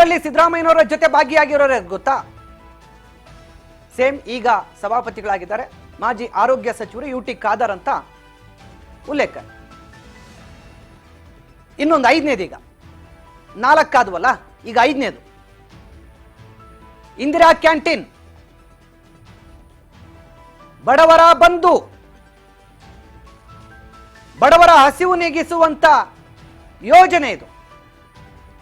ಇದರಲ್ಲಿ ಸಿದ್ದರಾಮಯ್ಯನವರ ಜೊತೆ ಭಾಗಿಯಾಗಿರೋರೇ ಗೊತ್ತಾ? ಸೇಮ್ ಈಗ ಸಭಾಪತಿಗಳಾಗಿದ್ದಾರೆ ಮಾಜಿ ಆರೋಗ್ಯ ಸಚಿವರು ಯುಟಿ ಖಾದರ್ ಅಂತ ಉಲ್ಲೇಖ. ಇನ್ನೊಂದು ಐದನೇದು, ಈಗ 4 ಆದ್ವಲ್ಲ, ಈಗ 5ನೇದು ಇಂದಿರಾ ಕ್ಯಾಂಟೀನ್, ಬಡವರ ಬಂಧು, ಬಡವರ ಹಸಿವು ನೀಗಿಸುವಂತ ಯೋಜನೆ ಇದು.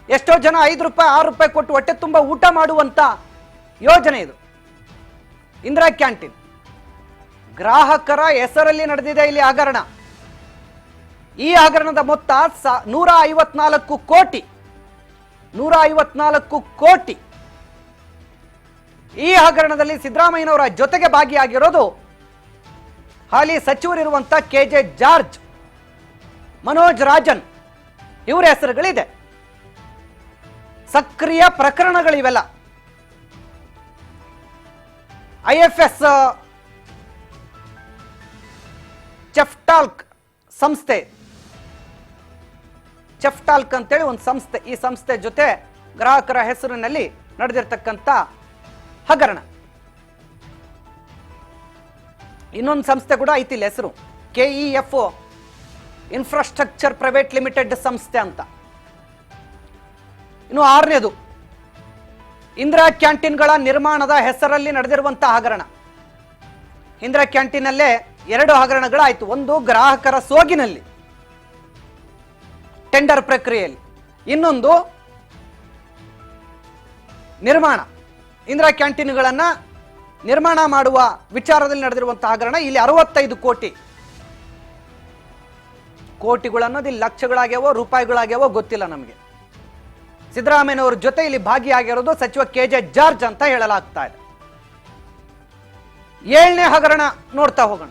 ಎಷ್ಟೋ ಜನ 5 ರೂಪಾಯಿ 6 ರೂಪಾಯಿ ಕೊಟ್ಟು ಹೊಟ್ಟೆ ತುಂಬ ಊಟ ಮಾಡುವಂತ ಯೋಜನೆ ಇದು ಇಂದಿರಾ ಕ್ಯಾಂಟೀನ್. ಗ್ರಾಹಕರ ಹೆಸರಲ್ಲಿ ನಡೆದಿದೆ ಇಲ್ಲಿ ಹಗರಣ. ಈ ಹಗರಣದ ಮೊತ್ತ 154 ಕೋಟಿ. 154 ಕೋಟಿ. ಈ ಹಗರಣದಲ್ಲಿ ಸಿದ್ದರಾಮಯ್ಯನವರ ಜೊತೆಗೆ ಭಾಗಿಯಾಗಿರೋದು ಹಾಲಿ ಸಚಿವರಿರುವಂತ ಕೆಜೆ ಜಾರ್ಜ್, ಮನೋಜ್ ರಾಜನ್ ಇವರ ಹೆಸರುಗಳಿದೆ. ಸಕ್ರಿಯ ಪ್ರಕರಣಗಳಿವೆಲ್ಲ. ಐಎಫ್ಎಸ್ ಚೆಫ್ಟಾಲ್ಕ್ ಸಂಸ್ಥೆ, ಚೆಫ್ಟಾಲ್ಕ್ ಅಂತೇಳಿ ಒಂದು ಸಂಸ್ಥೆ, ಈ ಸಂಸ್ಥೆ ಜೊತೆ ಗ್ರಾಹಕರ ಹೆಸರಿನಲ್ಲಿ ನಡೆದಿರ್ತಕ್ಕಂಥ ಹಗರಣ. ಇನ್ನೊಂದು ಸಂಸ್ಥೆ ಕೂಡ ಐತಿ ಇಲ್ಲಿ ಹೆಸರು, ಕೆಇಎಫ್ ಇನ್ಫ್ರಾಸ್ಟ್ರಕ್ಚರ್ ಪ್ರೈವೇಟ್ ಲಿಮಿಟೆಡ್ ಸಂಸ್ಥೆ ಅಂತ. ಇನ್ನು 6ನೇದು ಇಂದಿರಾ ಕ್ಯಾಂಟೀನ್ಗಳ ನಿರ್ಮಾಣದ ಹೆಸರಲ್ಲಿ ನಡೆದಿರುವಂತಹ ಹಗರಣ. ಇಂದಿರಾ ಕ್ಯಾಂಟೀನಲ್ಲೇ 2 ಹಗರಣಗಳಾಯಿತು. ಒಂದು ಗ್ರಾಹಕರ ಸೋಗಿನಲ್ಲಿ ಟೆಂಡರ್ ಪ್ರಕ್ರಿಯೆಯಲ್ಲಿ, ಇನ್ನೊಂದು ನಿರ್ಮಾಣ, ಇಂದಿರಾ ಕ್ಯಾಂಟೀನ್ಗಳನ್ನ ನಿರ್ಮಾಣ ಮಾಡುವ ವಿಚಾರದಲ್ಲಿ ನಡೆದಿರುವಂತಹ ಹಗರಣ. ಇಲ್ಲಿ 65 ಕೋಟಿಗಳು ಅನ್ನೋದು ಇಲ್ಲಿ ಲಕ್ಷಗಳಾಗ್ಯಾವೋ ರೂಪಾಯಿಗಳಾಗ್ಯಾವೋ ಗೊತ್ತಿಲ್ಲ ನಮಗೆ. ಸಿದ್ದರಾಮಯ್ಯನವರ ಜೊತೆ ಇಲ್ಲಿ ಭಾಗಿಯಾಗಿರೋದು ಸಚಿವ ಕೆಜೆ ಜಾರ್ಜ್ ಅಂತ ಹೇಳಲಾಗ್ತಾ ಇದೆ. 7ನೇ ಹಗರಣ ನೋಡ್ತಾ ಹೋಗೋಣ.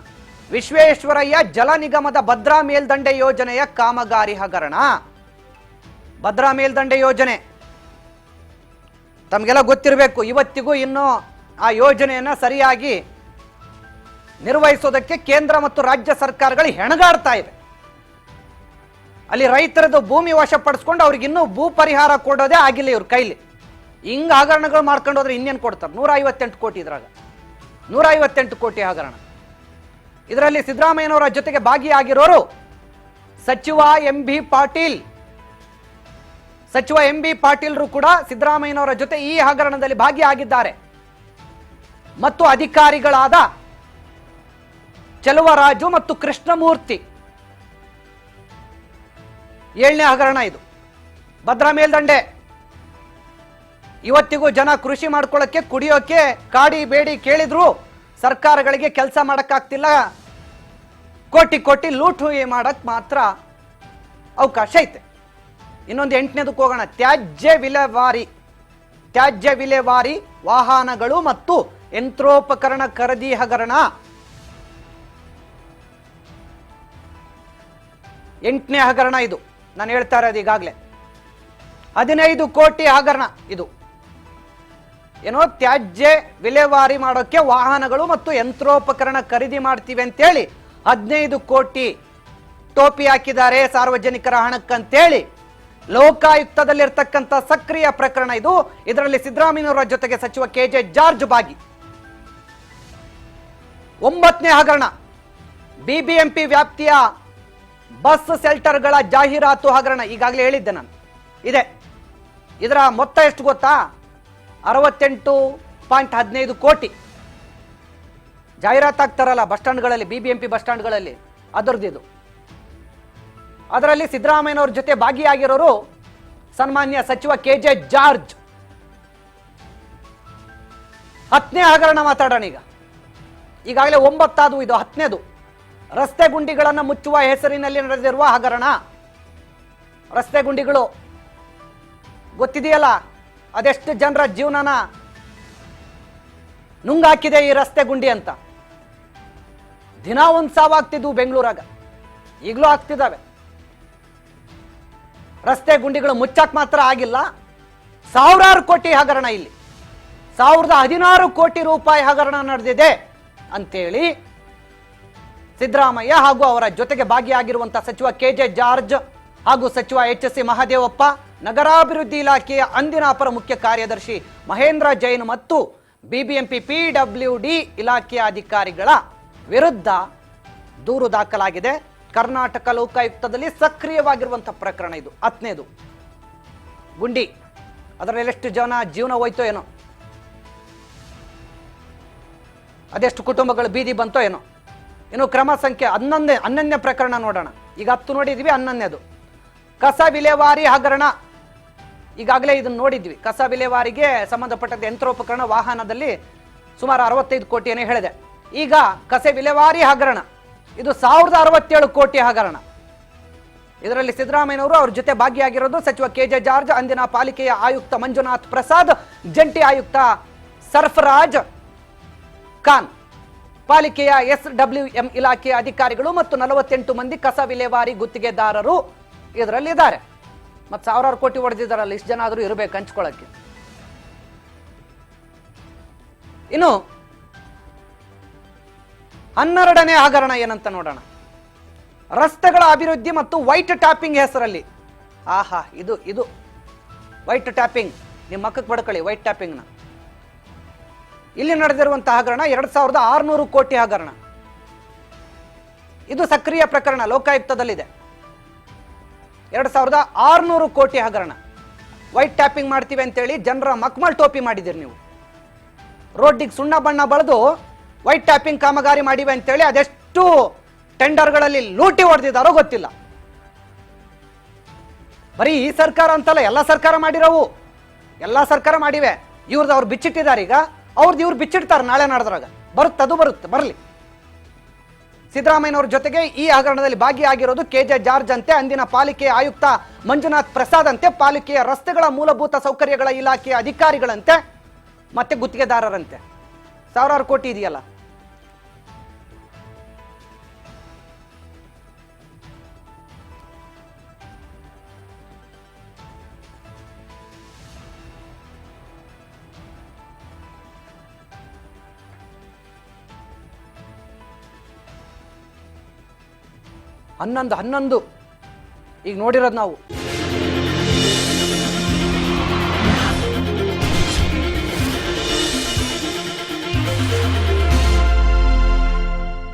ವಿಶ್ವೇಶ್ವರಯ್ಯ ಜಲ ನಿಗಮದ ಭದ್ರಾ ಮೇಲ್ದಂಡೆ ಯೋಜನೆಯ ಕಾಮಗಾರಿ ಹಗರಣ. ಭದ್ರಾ ಮೇಲ್ದಂಡೆ ಯೋಜನೆ ತಮಗೆಲ್ಲ ಗೊತ್ತಿರಬೇಕು. ಇವತ್ತಿಗೂ ಇನ್ನೂ ಆ ಯೋಜನೆಯನ್ನ ಸರಿಯಾಗಿ ನಿರ್ವಹಿಸೋದಕ್ಕೆ ಕೇಂದ್ರ ಮತ್ತು ರಾಜ್ಯ ಸರ್ಕಾರಗಳು ಹೆಣಗಾಡ್ತಾ ಇವೆ. ಅಲ್ಲಿ ರೈತರದ್ದು ಭೂಮಿ ವಶಪಡಿಸ್ಕೊಂಡು ಅವ್ರಿಗೆ ಇನ್ನೂ ಭೂ ಪರಿಹಾರ ಕೊಡೋದೇ ಆಗಿಲ್ಲ ಇವ್ರ ಕೈಲಿ. ಹಿಂಗ ಹಗರಣಗಳು ಮಾಡ್ಕೊಂಡು ಹೋದ್ರೆ ಇನ್ನೇನು ಕೊಡ್ತಾರೆ? 158 ಕೋಟಿ. ಇದ್ರಾಗ 158 ಕೋಟಿ ಹಗರಣ. ಇದರಲ್ಲಿ ಸಿದ್ದರಾಮಯ್ಯನವರ ಜೊತೆಗೆ ಭಾಗಿಯಾಗಿರೋರು ಸಚಿವ ಎಂಬಿ ಪಾಟೀಲ್. ಸಚಿವ ಎಂಬಿ ಪಾಟೀಲ್ರು ಕೂಡ ಸಿದ್ದರಾಮಯ್ಯನವರ ಜೊತೆ ಈ ಹಗರಣದಲ್ಲಿ ಭಾಗಿಯಾಗಿದ್ದಾರೆ. ಮತ್ತು ಅಧಿಕಾರಿಗಳಾದ ಚೆಲುವರಾಜು ಮತ್ತು ಕೃಷ್ಣಮೂರ್ತಿ. 7ನೇ ಹಗರಣ ಇದು. ಭದ್ರಾ ಮೇಲ್ದಂಡೆ ಇವತ್ತಿಗೂ ಜನ ಕೃಷಿ ಮಾಡ್ಕೊಳ್ಳೋಕ್ಕೆ, ಕುಡಿಯೋಕೆ ಕಾಡಿ ಬೇಡಿ ಕೇಳಿದ್ರು ಸರ್ಕಾರಗಳಿಗೆ ಕೆಲಸ ಮಾಡಕ್ಕಾಗ್ತಿಲ್ಲ. ಕೋಟಿ ಲೂಟು ಮಾಡಕ್ ಮಾತ್ರ ಅವಕಾಶ ಐತೆ. ಇನ್ನೊಂದು 8ನೇದಕ್ಕೆ ಹೋಗೋಣ. ತ್ಯಾಜ್ಯ ವಿಲೇವಾರಿ ವಾಹನಗಳು ಮತ್ತು ಯಂತ್ರೋಪಕರಣ ಖರೀದಿ ಹಗರಣ. 8ನೇ ಹಗರಣ ಇದು. ನಾನು ಹೇಳ್ತಾ ಇರೋದು ಈಗಾಗಲೇ 15 ಕೋಟಿ ಹಗರಣ ಇದು. ಏನೋ ತ್ಯಾಜ್ಯ ವಿಲೇವಾರಿ ಮಾಡೋಕ್ಕೆ ವಾಹನಗಳು ಮತ್ತು ಯಂತ್ರೋಪಕರಣ ಖರೀದಿ ಮಾಡ್ತೀವಿ ಅಂತೇಳಿ 15 ಕೋಟಿ ಟೋಪಿ ಹಾಕಿದ್ದಾರೆ ಸಾರ್ವಜನಿಕರ ಹಣಕ್ಕಂತೇಳಿ. ಲೋಕಾಯುಕ್ತದಲ್ಲಿರ್ತಕ್ಕಂಥ ಸಕ್ರಿಯ ಪ್ರಕರಣ ಇದು. ಇದರಲ್ಲಿ ಸಿದ್ದರಾಮಯ್ಯನವರ ಜೊತೆಗೆ ಸಚಿವ ಕೆಜೆ ಜಾರ್ಜ್ ಭಾಗಿ. 9ನೇ ಹಗರಣ ಬಿಬಿಎಂಪಿ ವ್ಯಾಪ್ತಿಯ ಬಸ್ ಶೆಲ್ಟರ್ಗಳ ಜಾಹೀರಾತು ಹಗರಣ. ಈಗಾಗಲೇ ಹೇಳಿದ್ದೆ ನಾನು. ಇದರ ಮೊತ್ತ ಎಷ್ಟು ಗೊತ್ತಾ? 68.15 ಕೋಟಿ. ಜಾಹೀರಾತು ಆಗ್ತಾರಲ್ಲ ಬಸ್ ಸ್ಟ್ಯಾಂಡ್ಗಳಲ್ಲಿ, ಬಿಬಿಎಂಪಿ ಬಸ್ ಸ್ಟ್ಯಾಂಡ್ಗಳಲ್ಲಿ, ಅದರದ್ದು. ಅದರಲ್ಲಿ ಸಿದ್ದರಾಮಯ್ಯನವ್ರ ಜೊತೆ ಭಾಗಿಯಾಗಿರೋರು ಸನ್ಮಾನ್ಯ ಸಚಿವ ಕೆಜೆ ಜಾರ್ಜ್. 10ನೇ ಹಗರಣ ಮಾತಾಡೋಣ ಈಗ. ಈಗಾಗಲೇ 9 ಆದವು, ಇದು 10ನೇದು. ರಸ್ತೆ ಗುಂಡಿಗಳನ್ನು ಮುಚ್ಚುವ ಹೆಸರಿನಲ್ಲಿ ನಡೆದಿರುವ ಹಗರಣ. ರಸ್ತೆ ಗುಂಡಿಗಳು ಗೊತ್ತಿದೆಯಲ್ಲ, ಅದೆಷ್ಟು ಜನರ ಜೀವನನ ನುಂಗಾಕಿದೆ ಈ ರಸ್ತೆ ಗುಂಡಿ ಅಂತ. ದಿನ ಒಂದು ಸಾವಾಗ್ತಿದ್ವು ಬೆಂಗಳೂರಾಗ, ಈಗಲೂ ಆಗ್ತಿದ್ದಾವೆ. ರಸ್ತೆ ಗುಂಡಿಗಳು ಮುಚ್ಚಾಕ್ ಮಾತ್ರ ಆಗಿಲ್ಲ, ಸಾವಿರಾರು ಕೋಟಿ ಹಗರಣ. ಇಲ್ಲಿ 1016 ಕೋಟಿ ರೂಪಾಯಿ ಹಗರಣ ನಡೆದಿದೆ ಅಂತೇಳಿ ಸಿದ್ದರಾಮಯ್ಯ ಹಾಗೂ ಅವರ ಜೊತೆಗೆ ಭಾಗಿಯಾಗಿರುವಂತಹ ಸಚಿವ ಕೆಜೆ ಜಾರ್ಜ್ ಹಾಗೂ ಸಚಿವ ಎಚ್ ಸಿ ಮಹದೇವಪ್ಪ ನಗರಾಭಿವೃದ್ಧಿ ಇಲಾಖೆಯ ಅಂದಿನ ಅಪರ ಮುಖ್ಯ ಕಾರ್ಯದರ್ಶಿ ಮಹೇಂದ್ರ ಜೈನ್ ಮತ್ತು ಬಿಬಿಎಂಪಿ PWD ಇಲಾಖೆಯ ಅಧಿಕಾರಿಗಳ ವಿರುದ್ಧ ದೂರು ದಾಖಲಾಗಿದೆ. ಕರ್ನಾಟಕ ಲೋಕಾಯುಕ್ತದಲ್ಲಿ ಸಕ್ರಿಯವಾಗಿರುವಂತಹ ಪ್ರಕರಣ ಇದು. 10ನೇದು ಗುಂಡಿ, ಅದರಲ್ಲಿ ಎಷ್ಟು ಜನ ಜೀವನ ಹೋಯ್ತೋ ಏನೋ, ಅದೆಷ್ಟು ಕುಟುಂಬಗಳು ಬೀದಿ ಬಂತೋ ಏನೋ. ಇನ್ನು ಕ್ರಮ ಸಂಖ್ಯೆ 11ನೇ ಪ್ರಕರಣ ನೋಡೋಣ. ಈಗ 10 ನೋಡಿದ್ವಿ, 11ನೇದು ಕಸ ವಿಲೇವಾರಿ ಹಗರಣ. ಈಗಾಗಲೇ ಇದನ್ನು ನೋಡಿದ್ವಿ. ಕಸ ವಿಲೇವಾರಿಗೆ ಸಂಬಂಧಪಟ್ಟಂತೆ ಯಂತ್ರೋಪಕರಣ ವಾಹನದಲ್ಲಿ ಸುಮಾರು 65 ಕೋಟಿಯನ್ನೇ ಹೇಳಿದೆ. ಈಗ ಕಸ ವಿಲೇವಾರಿ ಹಗರಣ, ಇದು 1067 ಕೋಟಿ ಹಗರಣ. ಇದರಲ್ಲಿ ಸಿದ್ದರಾಮಯ್ಯನವರು ಅವ್ರ ಜೊತೆ ಭಾಗಿಯಾಗಿರೋದು ಸಚಿವ KJ ಜಾರ್ಜ್, ಅಂದಿನ ಪಾಲಿಕೆಯ ಆಯುಕ್ತ ಮಂಜುನಾಥ್ ಪ್ರಸಾದ್, ಜಂಟಿ ಆಯುಕ್ತ ಸರ್ಫರಾಜ್ ಖಾನ್, ಪಾಲಿಕೆಯ SWM ಇಲಾಖೆಯ ಅಧಿಕಾರಿಗಳು ಮತ್ತು 48 ಮಂದಿ ಕಸ ವಿಲೇವಾರಿ ಗುತ್ತಿಗೆದಾರರು ಇದರಲ್ಲಿದ್ದಾರೆ. ಮತ್ತು 1000 ಕೋಟಿ ಹೊಡೆದಿದ್ದಾರಲ್ಲ, ಇಷ್ಟು ಜನ ಆದರೂ ಇರಬೇಕು ಹಂಚ್ಕೊಳ್ಳಕ್ಕೆ. ಇನ್ನು 12ನೇ ಹಗರಣ ಏನಂತ ನೋಡೋಣ. ರಸ್ತೆಗಳ ಅಭಿವೃದ್ಧಿ ಮತ್ತು ವೈಟ್ ಟ್ಯಾಪಿಂಗ್ ಹೆಸರಲ್ಲಿ. ಆಹಾ, ಇದು ವೈಟ್ ಟ್ಯಾಪಿಂಗ್, ನಿಮ್ಮ ಮಕ್ಕಕ್ಕೆ ಬಡ್ಕೊಳ್ಳಿ ವೈಟ್ ಟ್ಯಾಪಿಂಗ್ನ. ಇಲ್ಲಿ ನಡೆದಿರುವಂತಹ ಹಗರಣ 2600 ಕೋಟಿ ಹಗರಣ. ಇದು ಸಕ್ರಿಯ ಪ್ರಕರಣ, ಲೋಕಾಯುಕ್ತದಲ್ಲಿದೆ. 2600 ಕೋಟಿ ಹಗರಣ. ವೈಟ್ ಟ್ಯಾಪಿಂಗ್ ಮಾಡ್ತೀವಿ ಅಂತೇಳಿ ಜನರ ಮಕ್ಮಲ್ ಟೋಪಿ ಮಾಡಿದಿರಿ ನೀವು. ರೋಡ್ಡಿಗೆ ಸುಣ್ಣ ಬಣ್ಣ ಬಳಿದು ವೈಟ್ ಟ್ಯಾಪಿಂಗ್ ಕಾಮಗಾರಿ ಮಾಡಿವೆ ಅಂತೇಳಿ ಅದೆಷ್ಟು ಟೆಂಡರ್ಗಳಲ್ಲಿ ಲೂಟಿ ಹೊಡೆದಿದ್ದಾರೋ ಗೊತ್ತಿಲ್ಲ. ಬರೀ ಈ ಸರ್ಕಾರ ಅಂತಲ್ಲ, ಎಲ್ಲ ಸರ್ಕಾರ ಮಾಡಿರೋವು, ಎಲ್ಲ ಸರ್ಕಾರ ಮಾಡಿವೆ. ಇವ್ರದ್ದು ಅವ್ರು ಬಿಚ್ಚಿಟ್ಟಿದ್ದಾರೆ. ಈಗ ಅವ್ರದ್ದು ಇವ್ರು ಬಿಚ್ಚಿಡ್ತಾರೆ, ನಾಳೆ ನಾಡ್ದ್ರಾಗ ಅದು ಬರುತ್ತೆ, ಬರಲಿ. ಸಿದ್ದರಾಮಯ್ಯನವ್ರ ಜೊತೆಗೆ ಈ ಹಗರಣದಲ್ಲಿ ಭಾಗಿಯಾಗಿರೋದು KJ ಜಾರ್ಜ್ ಅಂತೆ, ಅಂದಿನ ಪಾಲಿಕೆಯ ಆಯುಕ್ತ ಮಂಜುನಾಥ್ ಪ್ರಸಾದ್ ಅಂತೆ, ಪಾಲಿಕೆಯ ರಸ್ತೆಗಳ ಮೂಲಭೂತ ಸೌಕರ್ಯಗಳ ಇಲಾಖೆಯ ಅಧಿಕಾರಿಗಳಂತೆ, ಮತ್ತೆ ಗುತ್ತಿಗೆದಾರರಂತೆ. 1000 ಕೋಟಿ ಇದೆಯಲ್ಲ. ಹನ್ನೊಂದು ಈಗ ನೋಡಿರೋದು ನಾವು.